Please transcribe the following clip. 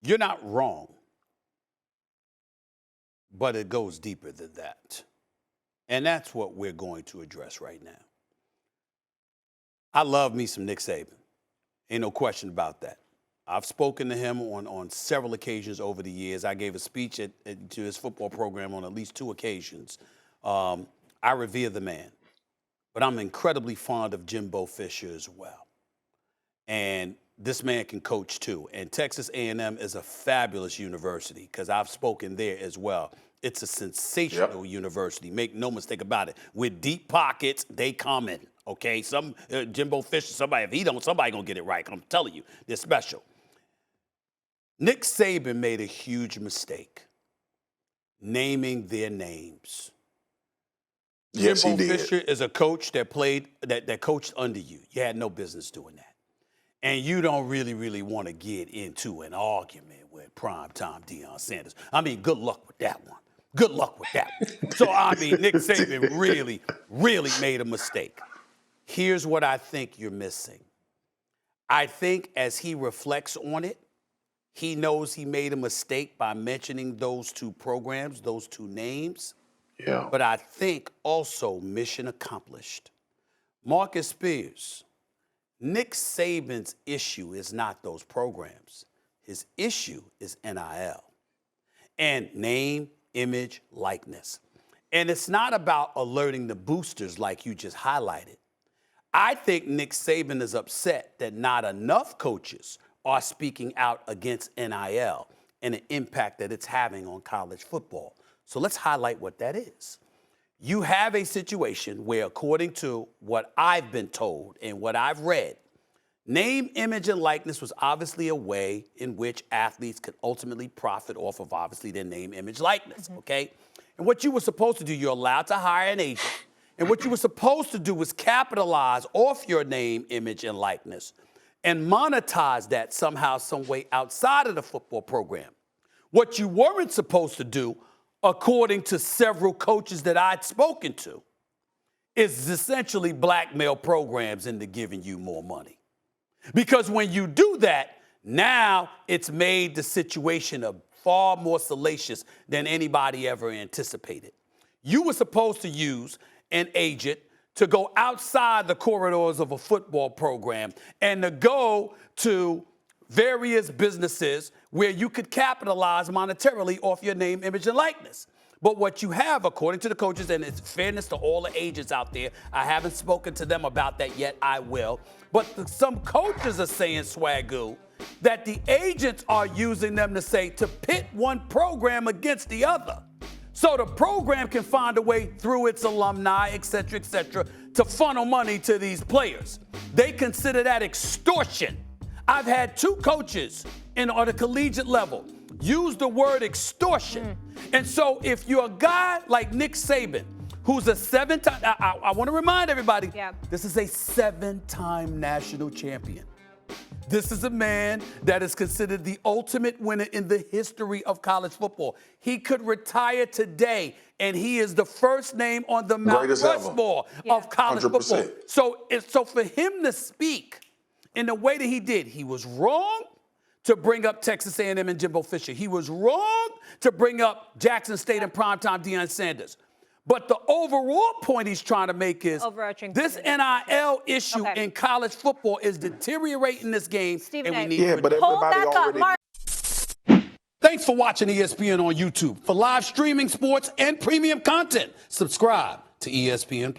You're not wrong, but it goes deeper than that. And that's what we're going to address right now. I love me some Nick Saban. Ain't no question about that. I've spoken to him on several occasions over the years. I gave a speech to his football program on at least 2 occasions. I revere the man, but I'm incredibly fond of Jimbo Fisher as well. And this man can coach too. And Texas A&M is a fabulous university because I've spoken there as well. It's a sensational university. Make no mistake about it. With deep pockets, they coming. Okay, Jimbo Fisher, somebody gonna get it right. I'm telling you, they're special. Nick Saban made a huge mistake naming their names. Yes, Jimbo he did. Fisher is a coach that coached under you. You had no business doing that. And you don't really want to get into an argument with primetime Deion Sanders. I mean, good luck with that one. Good luck with that one. So, I mean, Nick Saban really made a mistake. Here's what I think you're missing. I think as he reflects on it, he knows he made a mistake by mentioning those 2 programs, those 2 names. Yeah. But I think also mission accomplished. Marcus Spears, Nick Saban's issue is not those programs. His issue is NIL and name, image, likeness. And it's not about alerting the boosters like you just highlighted. I think Nick Saban is upset that not enough coaches are speaking out against NIL and the impact that it's having on college football. So let's highlight what that is. You have a situation where, according to what I've been told and what I've read, name, image, and likeness was obviously a way in which athletes could ultimately profit off of, obviously, their name, image, likeness, okay? And what you were supposed to do, you're allowed to hire an agent, and what you were supposed to do was capitalize off your name, image, and likeness and monetize that somehow, some way outside of the football program. What you weren't supposed to do, according to several coaches that I'd spoken to, is essentially blackmail programs into giving you more money. Because when you do that, now it's made the situation far more salacious than anybody ever anticipated. You were supposed to use an agent to go outside the corridors of a football program and to go to various businesses where you could capitalize monetarily off your name, image, and likeness. But what you have, according to the coaches, and it's fairness to all the agents out there, I haven't spoken to them about that yet, I will, but some coaches are saying, Swagoo, that the agents are using them to say to pit one program against the other. So the program can find a way through its alumni, et cetera, to funnel money to these players. They consider that extortion. I've had 2 coaches on a collegiate level use the word extortion. And so if you're a guy like Nick Saban, who's a 7-time, I want to remind everybody, this is a 7-time national champion. This is a man that is considered the ultimate winner in the history of college football. He could retire today, and he is the first name on the Mount Rushmore of college 100%. football. So for him to speak in the way that he did, he was wrong to bring up Texas A&M and Jimbo Fisher. He was wrong to bring up Jackson State and primetime Deion Sanders. But the overall point he's trying to make is this NIL issue in college football is deteriorating this game, and we need to hold that thought, Mark. Thanks for watching ESPN on YouTube. For live streaming, sports, and premium content, subscribe to ESPN+.